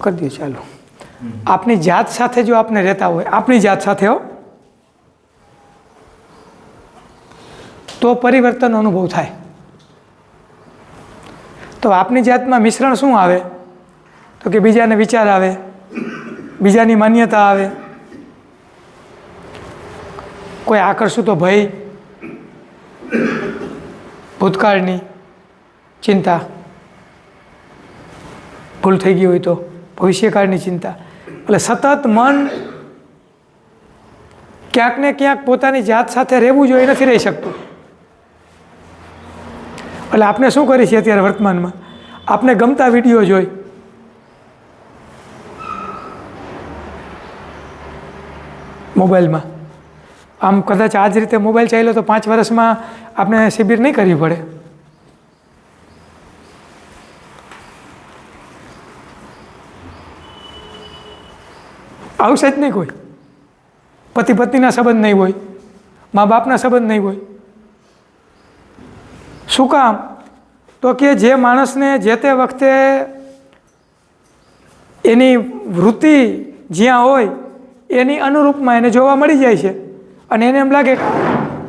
કરી દો ચાલો. આપની જાત સાથે જો આપને રહેતા હોય, આપની જાત સાથે હો, તો પરિવર્તનનો અનુભવ થાય. તો આપની જાતમાં મિશ્રણ શું આવે? તો કે બીજાને વિચાર આવે, બીજાની માન્યતા આવે, કોઈ આકર્ષું તો ભય, ભૂતકાળની ચિંતા, ભૂલ થઈ ગઈ હોય તો ભવિષ્યકાળની ચિંતા. એટલે સતત મન ક્યાંક ને ક્યાંક પોતાની જાત સાથે રહેવું જોઈએ, નથી રહી શકતું. એટલે આપણે શું કરીએ છીએ અત્યારે વર્તમાનમાં? આપણે ગમતા વિડીયો જોઈ, મોબાઈલમાં, આમ કદાચ આ જ રીતે મોબાઈલ ચાલ્યો તો 5 વર્ષમાં આપણે શિબિર નહીં કરવી પડે. આવશે જ નહીં કોઈ. પતિ પત્નીના સંબંધ નહીં હોય, મા બાપના સંબંધ નહીં હોય. શું કામ? તો કે જે માણસને જે તે વખતે એની વૃત્તિ જ્યાં હોય એની અનુરૂપમાં એને જોવા મળી જાય છે, અને એને એમ લાગે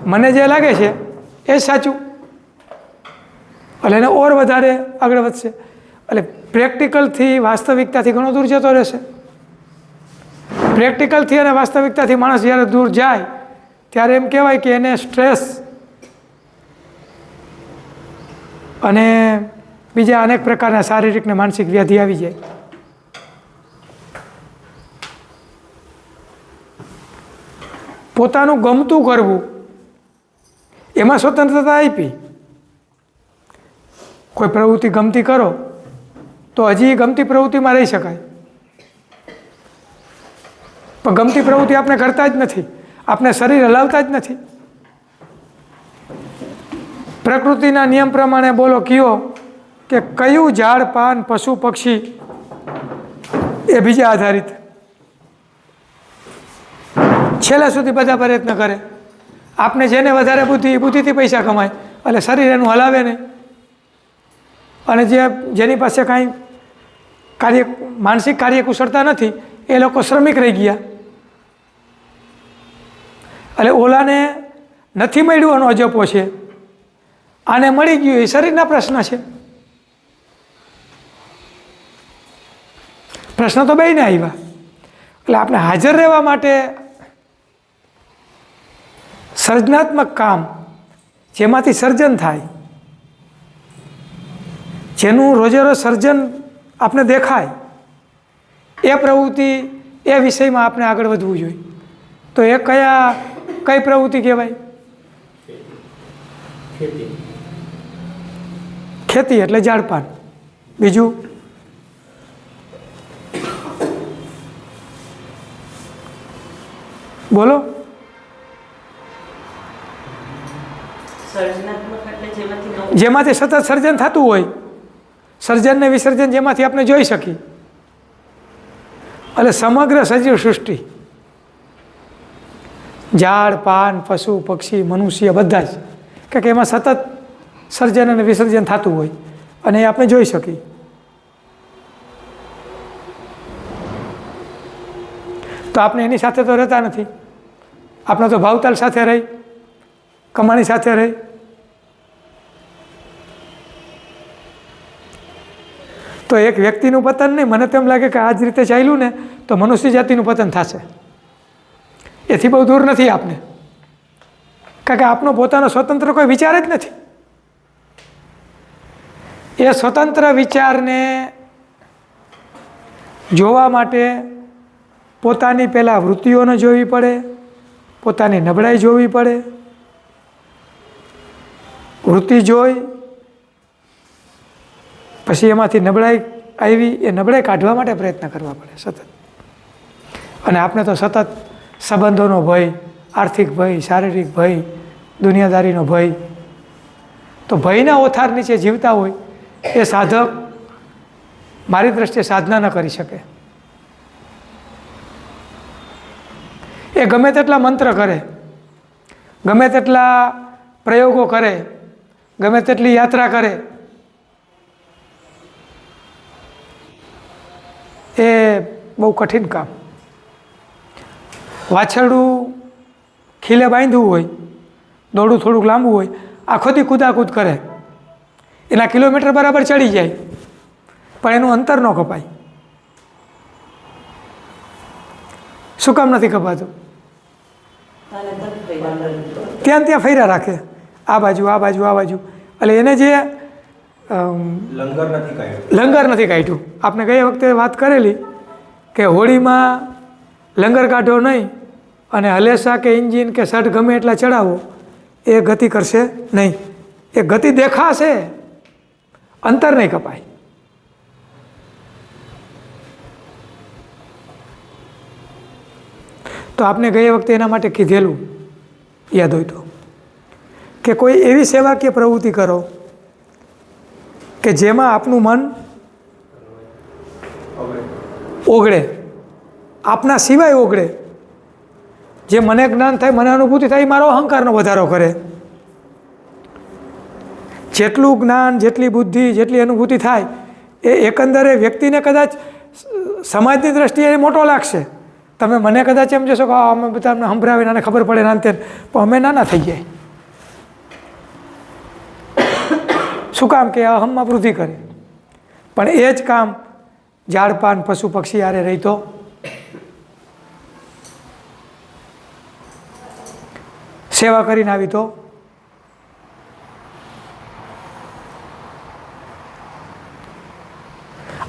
મને જે લાગે છે એ સાચું, એટલે એને ઓર વધારે આગળ વધશે. એટલે પ્રેક્ટિકલથી વાસ્તવિકતાથી ઘણો દૂર જતો રહેશે. પ્રેક્ટિકલથી અને વાસ્તવિકતાથી માણસ જ્યારે દૂર જાય ત્યારે એમ કહેવાય કે એને સ્ટ્રેસ અને બીજા અનેક પ્રકારના શારીરિક ને માનસિક વ્યાધિ આવી જાય. પોતાનું ગમતું કરવું એમાં સ્વતંત્રતા આપી. કોઈ પ્રવૃત્તિ ગમતી કરો તો હજી ગમતી પ્રવૃત્તિમાં રહી શકાય, પણ ગમતી પ્રવૃત્તિ આપણે કરતા જ નથી, આપણે શરીર હલાવતા જ નથી. પ્રકૃતિના નિયમ પ્રમાણે બોલો કયો કે કયું ઝાડ પાન પશુ પક્ષી એ બીજા આધારિત, છેલ્લા સુધી બધા પ્રયત્ન કરે. આપણે જેને વધારે બુદ્ધિ, બુદ્ધિથી પૈસા કમાય, એટલે શરીર એનું હલાવે નહીં. અને જેની પાસે કાંઈ માનસિક કાર્યકુશળતા નથી એ લોકો શ્રમિક રહી ગયા. એટલે ઓલાને નથી મળ્યું એનો અજપો છે, આને મળી ગયું એ શરીરના પ્રશ્ન છે. પ્રશ્ન તો બેયને આવ્યા. એટલે આપણે હાજર રહેવા માટે સર્જનાત્મક કામ, જેમાંથી સર્જન થાય, જેનું રોજે રોજ સર્જન આપણે દેખાય, એ પ્રવૃત્તિ, એ વિષયમાં આપણે આગળ વધવું જોઈએ. તો એ કઈ પ્રવૃત્તિ કહેવાય? ખેતી એટલે ઝાડપાન. બીજું બોલો. જેમાંથી સતત સર્જન થતું હોય, સર્જન ને વિસર્જન જેમાંથી આપણે જોઈ શકીએ. એટલે સમગ્ર સજીવ સૃષ્ટિ, ઝાડ પાન પશુ પક્ષી મનુષ્ય બધા જ, કે એમાં સતત સર્જન અને વિસર્જન થતું હોય અને એ આપણે જોઈ શકીએ. તો આપણે એની સાથે તો રહેતા નથી. આપણે તો ભાવતાલ સાથે રહી, કમાણી સાથે રહી. તો એક વ્યક્તિનું પતન નહીં, મને તેમ લાગે કે આ જ રીતે ચાલ્યું ને તો મનુષ્ય જાતિનું પતન થશે. એથી બહુ દૂર નથી આપને, કારણ કે આપનો પોતાનો સ્વતંત્ર કોઈ વિચાર જ નથી. એ સ્વતંત્ર વિચારને જોવા માટે પોતાની પહેલાં વૃત્તિઓને જોવી પડે, પોતાની નબળાઈ જોવી પડે. વૃત્તિ જોઈ પછી એમાંથી નબળાઈ આવી, એ નબળાઈ કાઢવા માટે પ્રયત્ન કરવા પડે સતત. અને આપણે તો સતત સંબંધોનો ભય, આર્થિક ભય, શારીરિક ભય, દુનિયાદારીનો ભય. તો ભયના ઓથાર નીચે જીવતા હોય એ સાધક મારી દ્રષ્ટિએ સાધના ન કરી શકે. એ ગમે તેટલા મંત્ર કરે, ગમે તેટલા પ્રયોગો કરે, ગમે તેટલી યાત્રા કરે, એ બહુ કઠિન કામ. વાછરડું ખીલે બાંધવું હોય, દોડું થોડુંક લાંબુ હોય, આખોથી કૂદાકૂદ કરે, એના કિલોમીટર બરાબર ચડી જાય, પણ એનું અંતર ન કપાય. શું કામ નથી કપાતું? ત્યાં ત્યાં ફર્યા રાખે, આ બાજુ આ બાજુ આ બાજુ. એટલે એને જે લંગર નથી કાઢ્યું. આપણે ગઈ વખતે વાત કરેલી કે હોળીમાં લંગર કાઢો નહીં અને હલેસા કે એન્જિન કે શર્ટ ગમે એટલા ચડાવો, એ ગતિ કરશે નહીં. એ ગતિ દેખાશે, અંતર નહીં કપાય. તો આપણે ગઈ વખતે એના માટે કીધેલું યાદ હોય તો, કે કોઈ એવી સેવાકીય પ્રવૃત્તિ કરો કે જેમાં આપનું મન ઓગળે, આપના સિવાય ઓગળે. જે મને જ્ઞાન થાય, મને અનુભૂતિ થાય, એ મારો અહંકારનો વધારો કરે. જેટલું જ્ઞાન, જેટલી બુદ્ધિ, જેટલી અનુભૂતિ થાય એ એકંદરે વ્યક્તિને કદાચ સમાજની દ્રષ્ટિએ મોટો લાગશે. તમે મને કદાચ એમ જશો કે અમે બધા અમને સંભળાવીને આને ખબર પડે નાનતે, પણ અમે નાના થઈ જાય. શું કામ? કે અહમમાં વૃદ્ધિ કરે. પણ એ જ કામ ઝાડ પાન પશુ પક્ષી હારે રહી તો સેવા કરીને આવી તો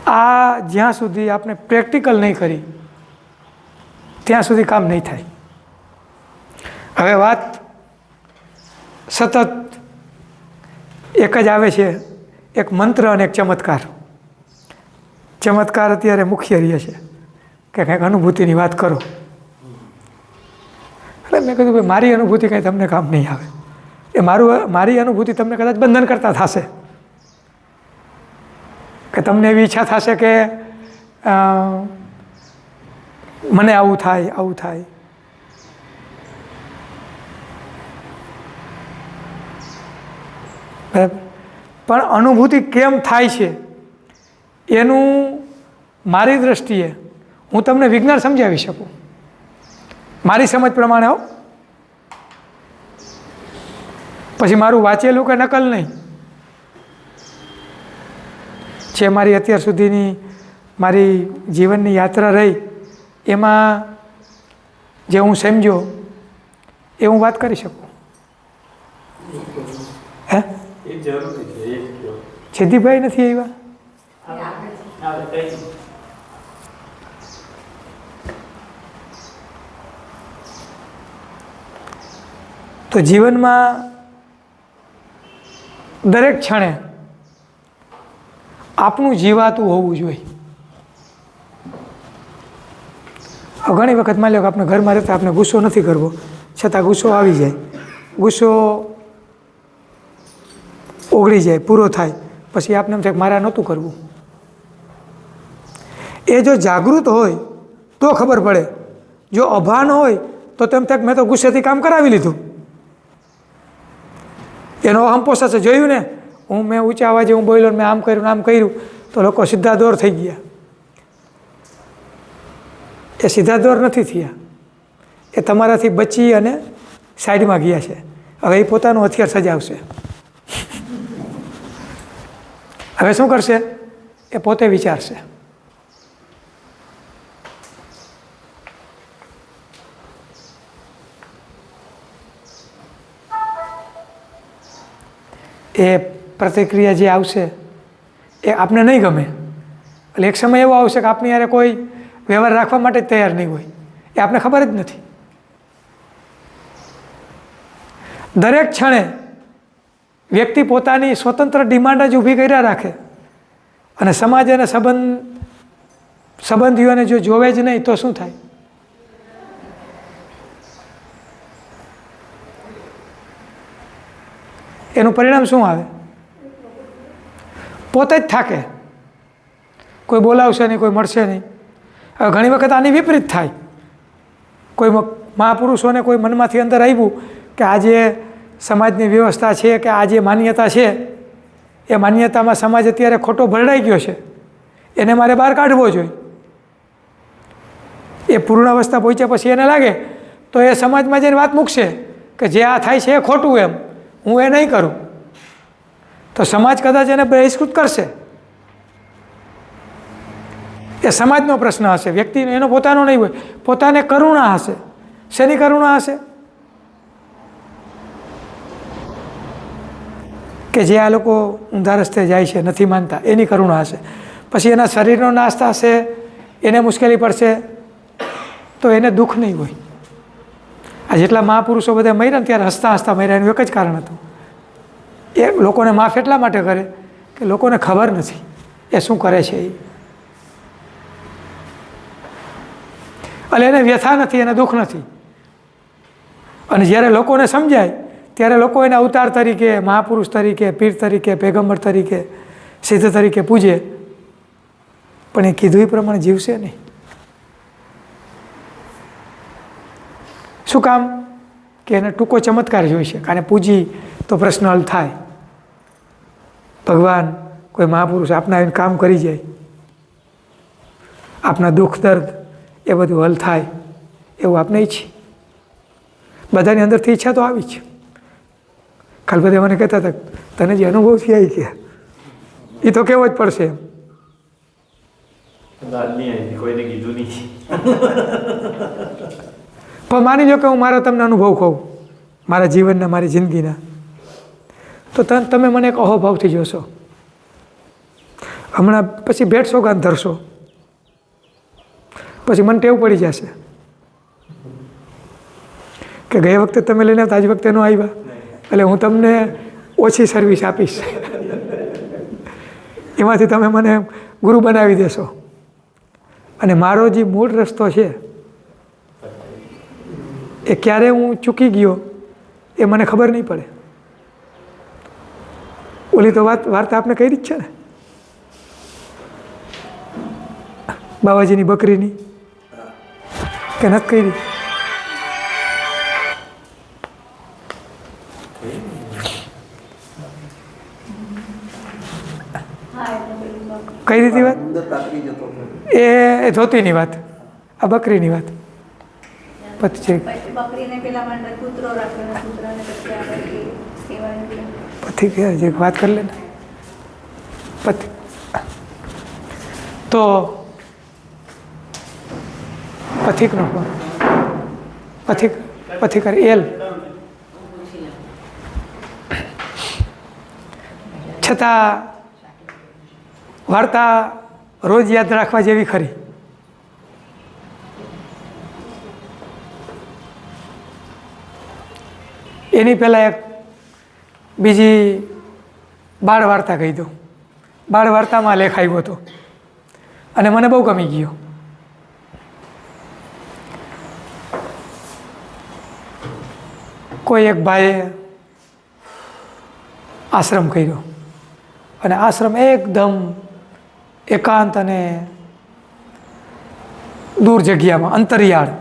આ જ્યાં સુધી આપણે પ્રેક્ટિકલ નહીં કરી ત્યાં સુધી કામ નહીં થાય. હવે વાત સતત એક જ આવે છે, એક મંત્ર અને એક ચમત્કાર. ચમત્કાર અત્યારે મુખ્ય રહે છે કે કંઈક અનુભૂતિની વાત કરો. એટલે મેં કીધું ભાઈ મારી અનુભૂતિ કંઈ તમને કામ નહીં આવે. એ મારી અનુભૂતિ તમને કદાચ બંધન કરતા થશે કે તમને એવી ઈચ્છા થશે કે મને આવું થાય આવું થાય. બરાબર. પણ અનુભૂતિ કેમ થાય છે એનું મારી દૃષ્ટિએ હું તમને વિજ્ઞાન સમજાવી શકું, મારી સમજ પ્રમાણે. હો, પછી મારું વાંચેલું કે નકલ નહીં. જે મારી અત્યાર સુધીની મારી જીવનની યાત્રા રહી એમાં જે હું સમજ્યો એ હું વાત કરી શકું. હે, છેદીભાઈ નથી આવ્યા? તો જીવનમાં દરેક ક્ષણે આપનું જીવાતું હોવું જોઈએ. ઘણી વખત માની લો કે આપણે ઘરમાં રહેતા આપણે ગુસ્સો નથી કરવો, છતાં ગુસ્સો આવી જાય, ગુસ્સો ઓગળી જાય, પૂરો થાય, પછી આપણે એમ થાય કે મારે નહોતું કરવું. એ જો જાગૃત હોય તો ખબર પડે, જો અભાન હોય તો તેમ થાય મેં તો ગુસ્સેથી કામ કરાવી લીધું. એનો અહમ પોસાશે. જોયું ને, મેં ઊંચા અવાજે હું બોલ્યો, મેં આમ કર્યું તો લોકો સીધા દોર થઈ ગયા. એ સીધા દોર નથી થયા, એ તમારાથી બચી અને સાઈડમાં ગયા છે. હવે એ પોતાનું હથિયાર સજાવશે. હવે શું કરશે? એ પોતે વિચારશે. એ પ્રતિક્રિયા જે આવશે એ આપને નહીં ગમે. એટલે એક સમય એવો આવશે કે આપની યારે કોઈ વ્યવહાર રાખવા માટે જ તૈયાર નહીં હોય. એ આપને ખબર જ નથી. દરેક ક્ષણે વ્યક્તિ પોતાની સ્વતંત્ર ડિમાન્ડ જ ઊભી કર્યા રાખે અને સમાજ અને સંબંધીઓને જો જોવે જ નહીં તો શું થાય? એનું પરિણામ શું આવે? પોતે જ થાકે, કોઈ બોલાવશે નહીં, કોઈ મળશે નહીં. હવે ઘણી વખત આની વિપરીત થાય. કોઈ મહાપુરુષોને કોઈ મનમાંથી અંદર આવ્યું કે આજે સમાજની વ્યવસ્થા છે કે આ જે માન્યતા છે એ માન્યતામાં સમાજ અત્યારે ખોટો ભરડાઈ ગયો છે, એને મારે બહાર કાઢવો જોઈએ. એ પૂર્ણ અવસ્થા પહોંચ્યા પછી એને લાગે તો એ સમાજમાં જઈને વાત મૂકશે કે જે આ થાય છે એ ખોટું, એમ હું એ નહીં કરું, તો સમાજ કદાચ એને બહિષ્કૃત કરશે. એ સમાજનો પ્રશ્ન હશે, વ્યક્તિનો એનો પોતાનો નહીં હોય. પોતાને કરુણા હશે. શેની કરુણા હશે? કે જે આ લોકો ઊંધા રસ્તે જાય છે, નથી માનતા, એની કરુણા હશે. પછી એના શરીરનો નાશ થશે, એને મુશ્કેલી પડશે, તો એને દુઃખ નહીં હોય. આ જેટલા મહાપુરુષો બધા મર્યા ને ત્યારે હસતા હસતા મર્યા, એનું એક જ કારણ હતું. એ લોકોને માફ એટલા માટે કરે કે લોકોને ખબર નથી એ શું કરે છે એ, એટલે એને વ્યથા નથી, એને દુઃખ નથી. અને જ્યારે લોકોને સમજાય ત્યારે લોકો એને અવતાર તરીકે, મહાપુરુષ તરીકે, પીર તરીકે, પેગમ્બર તરીકે, સિદ્ધ તરીકે પૂજે, પણ એ કીધું એ પ્રમાણે જીવશે નહીં. શું કામ? કે એને ટૂંકો ચમત્કાર જોઈશે, કારણ પૂજી તો પ્રશ્ન હલ થાય. ભગવાન કોઈ મહાપુરુષ આપના આવીને કામ કરી જાય, આપના દુઃખ દર્દ એ બધું હલ થાય એવું આપણે ઈચ્છીએ. બધાની અંદરથી ઈચ્છા તો આવી છે. કાલ બધા મને કહેતા હતા તને જે અનુભવ છે એ કે એ તો કહેવો જ પડશે એમ. પણ માની લો કે હું મારા તમને અનુભવ કહું, મારા જીવનના, મારી જિંદગીના, તો તમે મને એક અહોભાવથી જોશો. હમણાં પછી ભેટ સોગાન ધરશો, પછી મને ટેવ પડી જશે કે ગયા વખતે તમે લઈને આવતા, આજ વખતે ન આવ્યા, એટલે હું તમને ઓછી સર્વિસ આપીશ. એમાંથી તમે મને ગુરુ બનાવી દેશો. અને મારો જે મૂળ રસ્તો છે એ ક્યારે હું ચૂકી ગયો એ મને ખબર નહીં પડે. ઓલી તો વાર્તા આપણે કરી જ છે ને, બાવાજીની બકરીની, કે નથી કરી? કઈ રીતે વાત? એ ધોતીની વાત, આ બકરીની વાત. પછી જે વાત કરી લે ને પતિ, તો પથિકનો પથિકર એલ, છતાં વાર્તા રોજ યાદ રાખવા જેવી ખરી. એની પહેલાં એક બીજી બાળ વાર્તા કહી દઉં. બાળ વાર્તામાં લેખ આવ્યો હતો અને મને બહુ ગમી ગયો. કોઈ એક ભાઈએ આશ્રમ કર્યો અને આશ્રમ એકદમ એકાંત અને દૂર જગ્યામાં, અંતરિયાળ.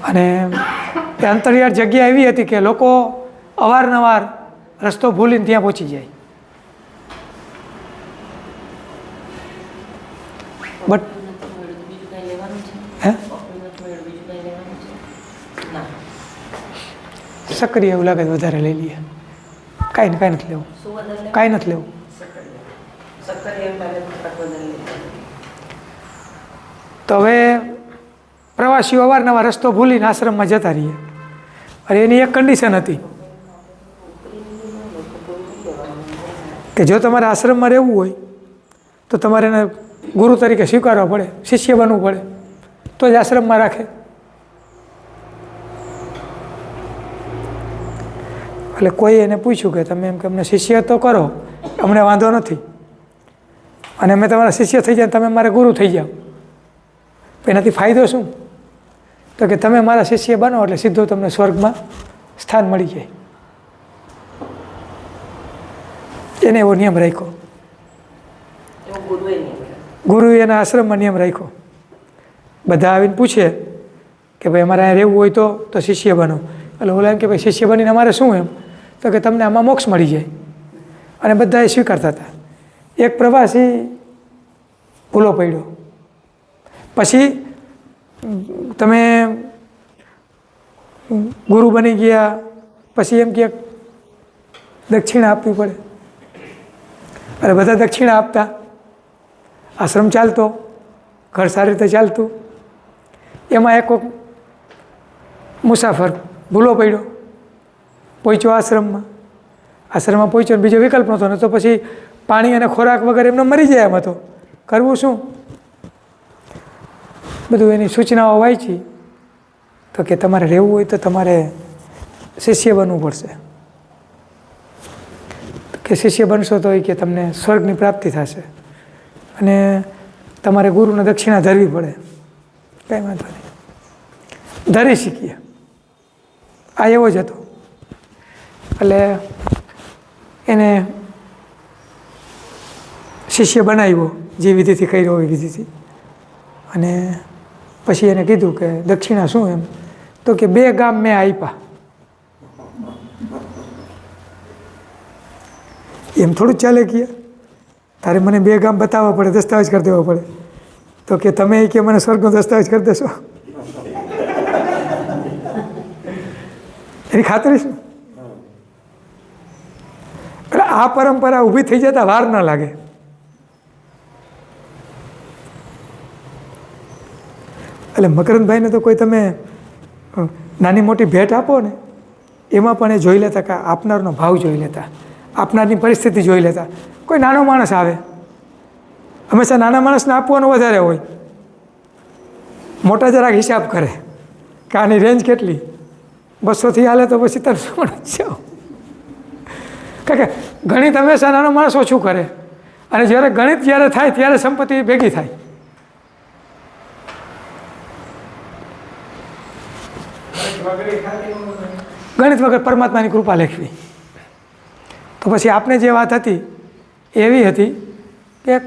અને એ અંતરિયાળ જગ્યા એવી હતી કે લોકો અવારનવાર રસ્તો ભૂલીને ત્યાં પહોંચી જાય. બટ હે સક્રિય એવું લાગે વધારે લઈ લઈએ. કાંઈ નથી લેવું, કાંઈ નથી લેવું. તો હવે પ્રવાસીઓ અવારનવાર રસ્તો ભૂલીને આશ્રમમાં જતા રહીએ. અને એની એક કન્ડિશન હતી કે જો તમારે આશ્રમમાં રહેવું હોય તો તમારે એને ગુરુ તરીકે સ્વીકારવા પડે, શિષ્ય બનવું પડે, તો જ આશ્રમમાં રાખે. એટલે કોઈ એને પૂછ્યું કે તમે એમ કે અમને શિષ્ય તો કરો, અમને વાંધો નથી, અને અમે તમારા શિષ્ય થઈ જાય, તમે મારા ગુરુ થઈ જાઓ, એનાથી ફાયદો શું? તો કે તમે મારા શિષ્ય બનો એટલે સીધો તમને સ્વર્ગમાં સ્થાન મળી જાય. એને એવો નિયમ રાખ્યો. ગુરુએ એના આશ્રમમાં નિયમ રાખ્યો. બધા આવીને પૂછે કે ભાઈ અમારે અહીંયા રહેવું હોય તો શિષ્ય બનો. એટલે ઓલા એમ કે ભાઈ શિષ્ય બનીને અમારે શું એમ? તો કે તમને આમાં મોક્ષ મળી જાય. અને બધા એ સ્વીકારતા હતા. એક પ્રવાસી ભૂલો પડ્યો, પછી તમે ગુરુ બની ગયા, પછી એમ કે દક્ષિણા આપવી પડે. અરે બધા દક્ષિણા આપતા, આશ્રમ ચાલતો, ઘર સારી રીતે ચાલતું. એમાં એક મુસાફર ભૂલો પડ્યો, પહોંચ્યો આશ્રમમાં. આશ્રમમાં પહોંચ્યો ને બીજો વિકલ્પ નહોતો ને, તો પછી પાણી અને ખોરાક વગર એમને મરી જાય એમ હતો. કરવું શું? બધું એની સૂચનાઓ વાંચી તો કે તમારે રહેવું હોય તો તમારે શિષ્ય બનવું પડશે. કે શિષ્ય બનશો તો એ કે તમને સ્વર્ગની પ્રાપ્તિ થશે અને તમારે ગુરુને દક્ષિણા ધરવી પડે. કંઈ વાંધો નહીં, ધરી શીખીએ. આ એવો જ હતો. એટલે એને શિષ્ય બનાવ્યો, જે વિધિથી કર્યો એ વિધિથી. અને પછી એને કીધું કે દક્ષિણા શું એમ? તો કે 2 ગામ મેં આપ્યા. એમ થોડું જ ચાલે કે તારે મને 2 ગામ બતાવવા પડે, દસ્તાવેજ કરી દેવો પડે. તો કે તમે કે મને સ્વર્ગનો દસ્તાવેજ કરી દેશો? એની ખાતરી શું? એટલે આ પરંપરા ઊભી થઈ જતા વાર ન લાગે. એટલે મકરંદભાઈને તો કોઈ તમે નાની મોટી ભેટ આપો ને, એમાં પણ એ જોઈ લેતા કે આપનારનો ભાવ જોઈ લેતા, આપનારની પરિસ્થિતિ જોઈ લેતા. કોઈ નાનો માણસ આવે, હંમેશા નાના માણસને આપવાનું વધારે હોય. મોટા જરાક હિસાબ કરે કે આની રેન્જ કેટલી, 200થી હાલે તો પછી 300 માણસ છે. કારણ કે ગણિત હંમેશા નાનો માણસ ઓછું કરે, અને જ્યારે ગણિત જ્યારે થાય ત્યારે સંપત્તિ ભેગી થાય. ગણિત વગર પરમાત્માની કૃપા લેખવી. તો પછી આપને જે વાત હતી એવી હતી કે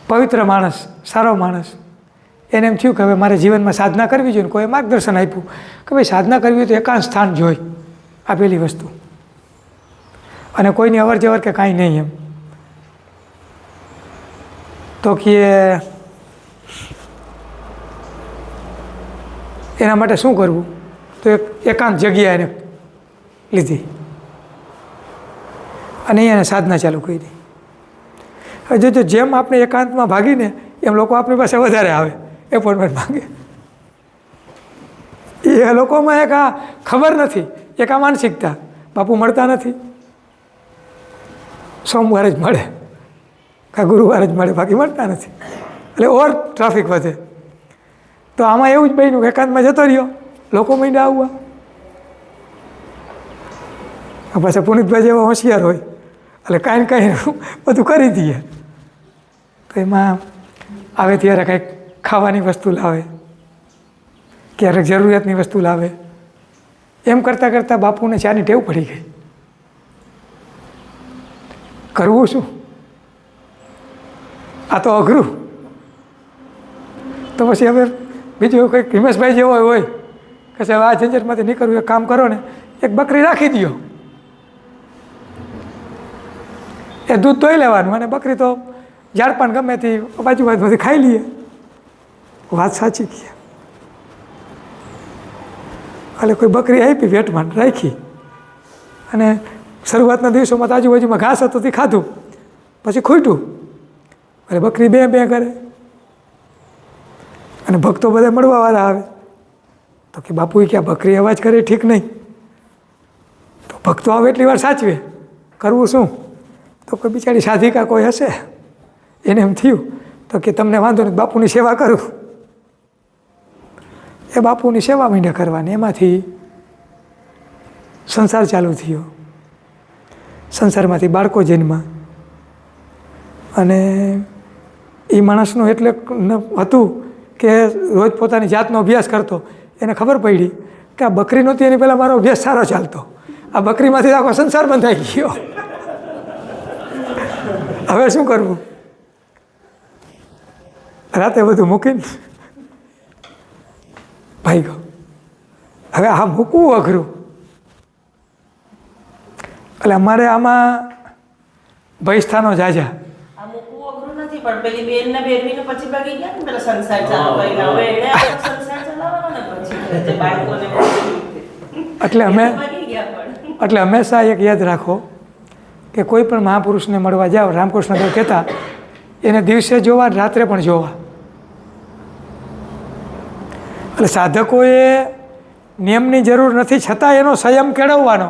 પવિત્ર માણસ, સારો માણસ, એને એમ થયું કે હવે મારે જીવનમાં સાધના કરવી જોઈએ. કોઈ માર્ગદર્શન આપ્યું કે ભાઈ સાધના કરવી હોય તો એકાંત સ્થાન જોઈ, આ પહેલી વસ્તુ. અને કોઈની અવર જવર કે કાંઈ નહીં એમ. તો કે એના માટે શું કરવું? તો એક એકાંત જગ્યા એને લીધી અને એને સાધના ચાલુ કરી. હવે જો જેમ આપણે એકાંતમાં ભાગીને એમ લોકો આપણી પાસે વધારે આવે, એપોઇન્ટમેન્ટ માંગે. એ લોકોમાં એક આ ખબર નથી, એક આ માનસિકતા, બાપુ મળતા નથી, સોમવારે જ મળે કાં ગુરુવારે જ મળે, બાકી મળતા નથી. એટલે ઓર ટ્રાફિક વધે. તો આમાં એવું જ બન્યું, એકાંતમાં જતો રહ્યો, લોકો માંડ્યા આવવા. પાછા પુનિતભાઈ જેવા હોશિયાર હોય એટલે કાંઈ ને કાંઈ બધું કરી દઈએ. તો એમાં આવે ત્યારે કંઈક ખાવાની વસ્તુ લાવે, ક્યારેક જરૂરિયાતની વસ્તુ લાવે. એમ કરતાં કરતાં બાપુને ચાની ટેવ પડી ગઈ. કરવું શું? આ તો અઘરું. તો પછી હવે બીજું કંઈક હિમેશભાઈ જેવો હોય કે સાહેબ આ ઝંઝટમાંથી નીકળવું, એક કામ કરો ને, એક બકરી રાખી દો. એ દૂધ ધોઈ લેવાનું અને બકરી તો ઝાડપાન ગમે તે બાજુમાંથી ખાઈ લઈએ. વાત સાચી કહે. એટલે કોઈ બકરી આપી, વેટમાં રાખી, અને શરૂઆતના દિવસોમાં તો આજુબાજુમાં ઘાસ હતું તે ખાધું, પછી ખૂટ્યું. એટલે બકરી બે કરે અને ભક્તો બધા મળવાવાળા આવે. તો કે બાપુએ કે આ બકરી અવાજ કરે ઠીક નહીં, તો ભક્તો આવે એટલી વાર સાચવે. કરવું શું? તો કોઈ બિચારી સાધિકા કોઈ હશે, એને એમ થયું તો કે તમને વાંધો નહીં, બાપુની સેવા કરું. એ બાપુની સેવા માંડ્યા કરવાની. એમાંથી સંસાર ચાલુ થયો. સંસારમાંથી બાળકો જન્મા. અને એ માણસનું એટલે હતું કે રોજ પોતાની જાતનો અભ્યાસ કરતો. એને ખબર પડી કે આ બકરી નહોતી એની પહેલાં મારો અભ્યાસ સારો ચાલતો, આ બકરીમાંથી આખો સંસાર બંધાઈ ગયો. હવે શું કરવું? રાતે બધું મૂકીને ભાઈ ગયો. હવે આ મૂકવું અઘરું. એટલે અમારે આમાં ભયસ્થાનો જાજા. આ મૂકવું અઘરું નથી પણ પેલી બેનને બેરવીને પછી ભાગી ગયા ને પેલા સંસાર ચાલુ કરીને હવે એને આપણો સંસાર ચલાવવાનો ને પછી જે બાળકોને એટલે હંમેશા એક યાદ રાખો કે કોઈ પણ મહાપુરુષને મળવા જાઓ, રામકૃષ્ણ દેવ કહેતા એને દિવસે જોવા રાત્રે પણ જોવા. એટલે સાધકોએ નિયમની જરૂર નથી, છતાં એનો સંયમ કેળવવાનો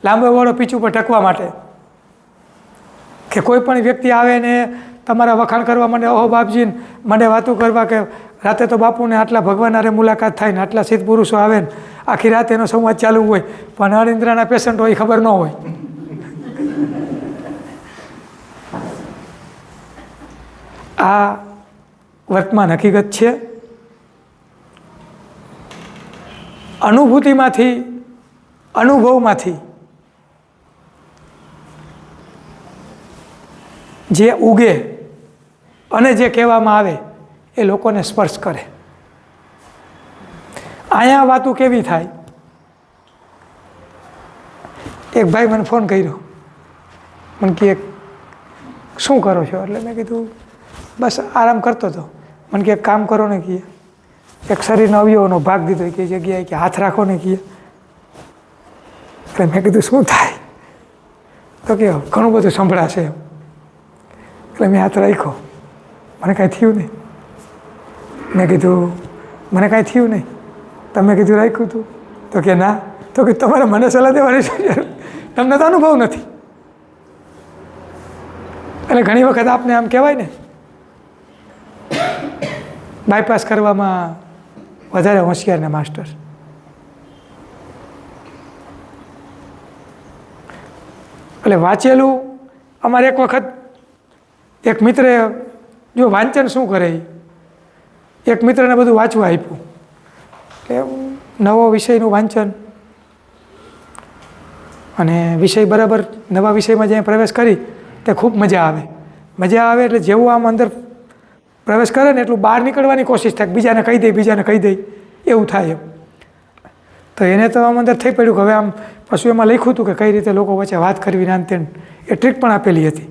લાંબો વાળો પીચ ઉપર ટકવા માટે. કે કોઈ પણ વ્યક્તિ આવે ને તમારા વખાણ કરવા માંડે, ઓહો બાપજીને મને વાતું કરવા કે રાતે તો બાપુને આટલા ભગવાન હારે મુલાકાત થાય ને આટલા સિદ્ધ પુરુષો આવે ને આખી રાત એનો સંવાદ ચાલુ હોય, પણ અનિંદ્રાના પેશન્ટ હોય ખબર ન હોય. આ વર્તમાન હકીકત છે. અનુભૂતિમાંથી, અનુભવમાંથી જે ઉગે અને જે કહેવામાં આવે એ લોકોને સ્પર્શ કરે. અહીંયા વાતો કેવી થાય? એક ભાઈ મને ફોન કર્યો, મને કહે શું કરો છો? એટલે મેં કીધું બસ આરામ કરતો હતો. મને કે એક કામ કરો ને, કહે એક શરીરનો અવયવનો ભાગ દીધો કે જગ્યાએ કે હાથ રાખો ને, કહે. એટલે મેં કીધું શું થાય? તો કે ઘણું બધું સંભળાશે એમ. એટલે મેં હાથ રાખ્યો, મને કાંઈ થયું નહીં. મેં કીધું મને કાંઈ થયું નહીં, તમે કીધું રાખ્યું હતું? તો કે ના. તો કે તમારે મને સલાહ દેવાની શું જરૂર? તમને તો અનુભવ નથી. એટલે ઘણી વખત આપને આમ કહેવાય ને બાયપાસ કરવામાં વધારે હોશિયાર ને માસ્ટર. એટલે વાંચેલું અમારે એક વખત એક મિત્રે જો વાંચન શું કરે, એક મિત્રને બધું વાંચવા આપ્યું કે નવો વિષયનું વાંચન, અને વિષય બરાબર નવા વિષયમાં જ્યાં પ્રવેશ કરી તે ખૂબ મજા આવે. મજા આવે એટલે જેવું આમ અંદર પ્રવેશ કરે ને એટલું બહાર નીકળવાની કોશિશ થાય, બીજાને કહી દે, બીજાને કહી દે, એવું થાય એમ. તો એને તો આમ અંદર થઈ પડ્યું કે હવે આમ પાછું એમાં લખ્યું હતું કે કઈ રીતે લોકો વચ્ચે વાત કરવી ને તેમ, એ ટ્રીક પણ આપેલી હતી.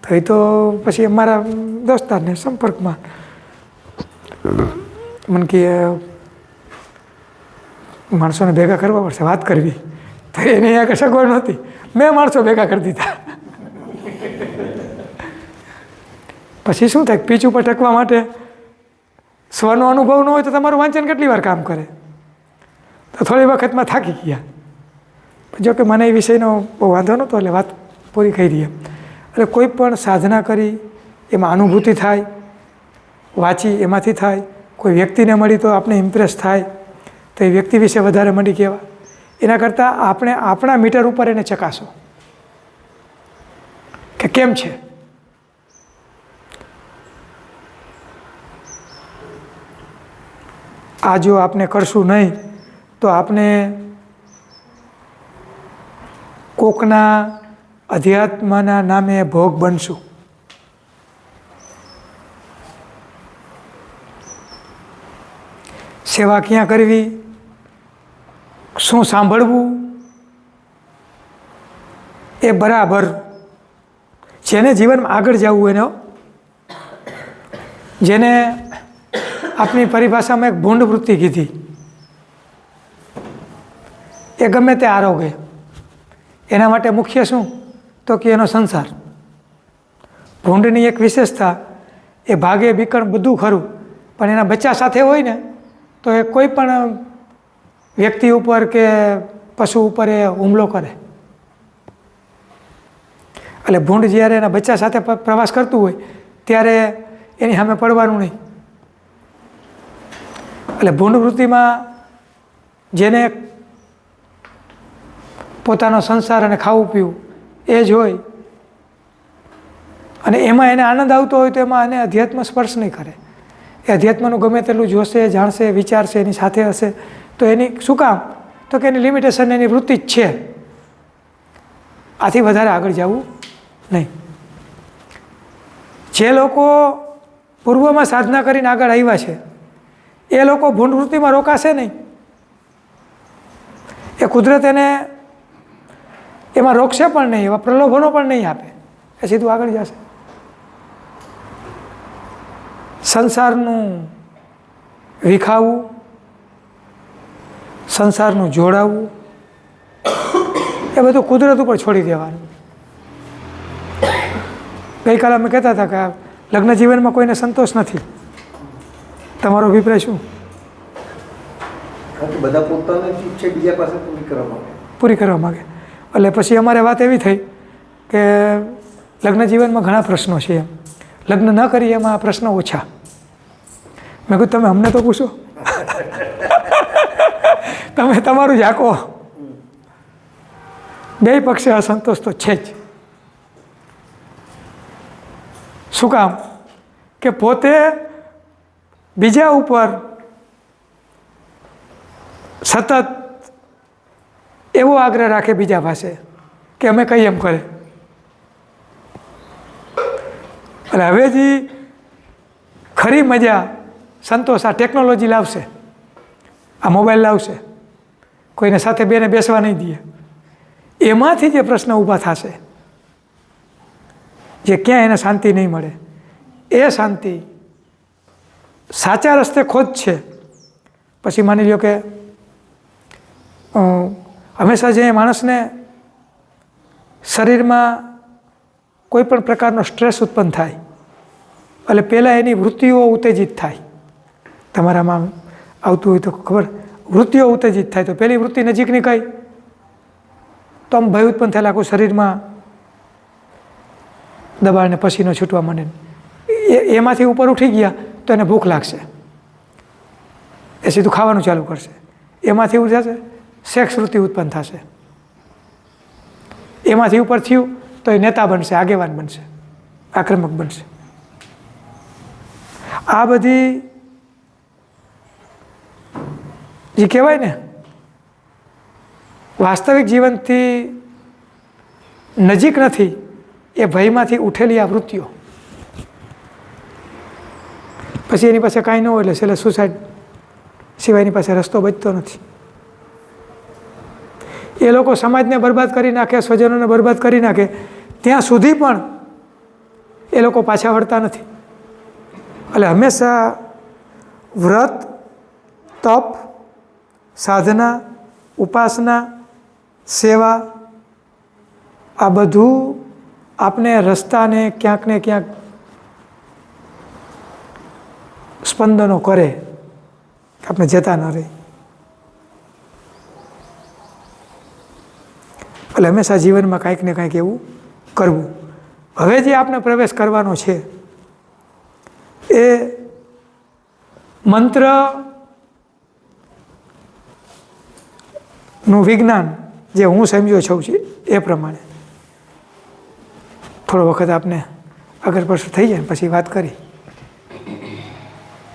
તો એ તો પછી અમારા દોસ્તારને સંપર્કમાં મને કે માણસોને ભેગા કરવા પડશે, વાત કરવી. તો એને અહીંયા સગવડ નહોતી, મેં માણસો ભેગા કરી દીધા. પછી શું થાય, પીચ ઉપર ટકવા માટે સ્વનો અનુભવ ન હોય તો તમારું વાંચન કેટલી વાર કામ કરે? તો થોડી વખતમાં થાકી ગયા. જો કે મને એ વિષયનો બહુ વાંધો નહોતો એટલે વાત પૂરી કરી દઈએ. એટલે કોઈ પણ સાધના કરી એમાં અનુભૂતિ થાય, વાંચી એમાંથી થાય, કોઈ વ્યક્તિને મળી તો આપણે ઇમ્પ્રેસ થાય, તો એ વ્યક્તિ વિશે વધારે મળી કહેવા. એના કરતાં આપણે આપણા મીટર ઉપર એને ચકાસો કે કેમ છે. આ જો આપણે કરશું નહીં તો આપણે કોકના અધ્યાત્મના નામે ભોગ બનશું. સેવા ક્યાં કરવી, શું સાંભળવું, એ બરાબર જેને જીવનમાં આગળ જવું એનો, જેને આપણી પરિભાષામાં એક ભૂંડ વૃત્તિ કીધી, એ ગમે તે આરોગે એના માટે મુખ્ય શું તો કે એનો સંસાર. ભૂંડની એક વિશેષતા, એ ભાગે બીકણ બધું ખરું, પણ એના બચ્ચા સાથે હોય ને તો એ કોઈ પણ વ્યક્તિ ઉપર કે પશુ ઉપર એ હુમલો કરે. એટલે ભૂંડ જ્યારે એના બચ્ચા સાથે પ્રવાસ કરતું હોય ત્યારે એની સામે પડવાનું નહીં. એટલે ભૂંડ વૃત્તિમાં જેને પોતાનો સંસાર અને ખાવું પીવું એ જ હોય અને એમાં એને આનંદ આવતો હોય તો એમાં એને અધ્યાત્મ સ્પર્શ નહીં કરે. એ અધ્યાત્મનું ગમે તેટલું જોશે, જાણશે, વિચારશે, એની સાથે હશે તો એની શું કામ તો કે એની લિમિટેશન એની વૃત્તિ જ છે. આથી વધારે આગળ જવું નહીં. જે લોકો પૂર્વમાં સાધના કરીને આગળ આવ્યા છે એ લોકો ભૂંડ વૃત્તિમાં રોકાશે નહીં. એ કુદરત એને એમાં રોકશે પણ નહીં, એવા પ્રલોભનો પણ નહીં આપે, એ સીધું આગળ જશે. સંસારનું વિખાવું, સંસારનું જોડાવવું, એ બધું કુદરત ઉપર છોડી દેવાનું. ગઈકાલે અમે કહેતા હતા કે આ લગ્ન જીવનમાં કોઈને સંતોષ નથી. તમારો અભિપ્રાય શું? બધા પોતાની ઈચ્છા બીજા પાસે પૂરી કરવા માગે. એટલે પછી અમારે વાત એવી થઈ કે લગ્ન જીવનમાં ઘણા પ્રશ્નો છે એમ, લગ્ન ન કરીએ એમાં આ પ્રશ્નો ઓછા. મેં કીધું તમે અમને તો પૂછો, તમે તમારું જ આંકો. બે પક્ષે અસંતોષ તો છે જ. શું કામ? કે પોતે બીજા ઉપર સતત એવો આગ્રહ રાખે બીજા પાસે કે અમે કહીએ એમ કરે. એટલે હવે જે ખરી મજા, સંતોષ આ ટેકનોલોજી લાવશે, આ મોબાઈલ લાવશે, કોઈને સાથે બેને બેસવા નહીં દે, એમાંથી જે પ્રશ્ન ઊભા થશે, જે ક્યાં એને શાંતિ નહીં મળે, એ શાંતિ સાચા રસ્તે ખોજશે. પછી માની લો કે હંમેશા જે માણસને શરીરમાં કોઈ પણ પ્રકારનો સ્ટ્રેસ ઉત્પન્ન થાય એટલે પહેલાં એની વૃત્તિઓ ઉત્તેજિત થાય. તમારામાં આવતું હોય તો ખબર, વૃત્તિઓ ઉત્તેજિત થાય તો પહેલી વૃત્તિ નજીકની કઈ? તો આમ ભય ઉત્પન્ન થયેલા આખું શરીરમાં દબાણને પસીનો છૂટવા માંડે. એમાંથી ઉપર ઉઠી ગયા તો એને ભૂખ લાગશે, એ સીધું ખાવાનું ચાલુ કરશે. એમાંથી એવું થશે, સેક્સ વૃત્તિ ઉત્પન્ન થશે. એમાંથી ઉપર થયું તો એ નેતા બનશે, આગેવાન બનશે, આક્રમક બનશે. આ બધી જે કહેવાય ને વાસ્તવિક જીવનથી નજીક નથી, એ ભયમાંથી ઉઠેલી આ વૃત્તિઓ. પછી એની પાસે કાંઈ ન હોય એટલે છેલ્લે સુસાઇડ સિવાયની પાસે રસ્તો બચતો નથી. એ લોકો સમાજને બરબાદ કરી નાખે, સ્વજનોને બરબાદ કરી નાખે, ત્યાં સુધી પણ એ લોકો પાછા વળતા નથી. એટલે હંમેશા વ્રત, તપ, સાધના, ઉપાસના, સેવા, આ બધું આપને રસ્તાને ક્યાંક ને ક્યાંક સ્પંદનો કરે, આપણે જતા ન રહે. એટલે હંમેશા જીવનમાં કાંઈક ને કાંઈક એવું કરવું. હવે જે આપણે પ્રવેશ કરવાનો છે એ મંત્રનું વિજ્ઞાન જે હું સમજ્યો છું એ પ્રમાણે થોડો વખત આપને આગળ પાછળ થઈ જાય પછી વાત કરી.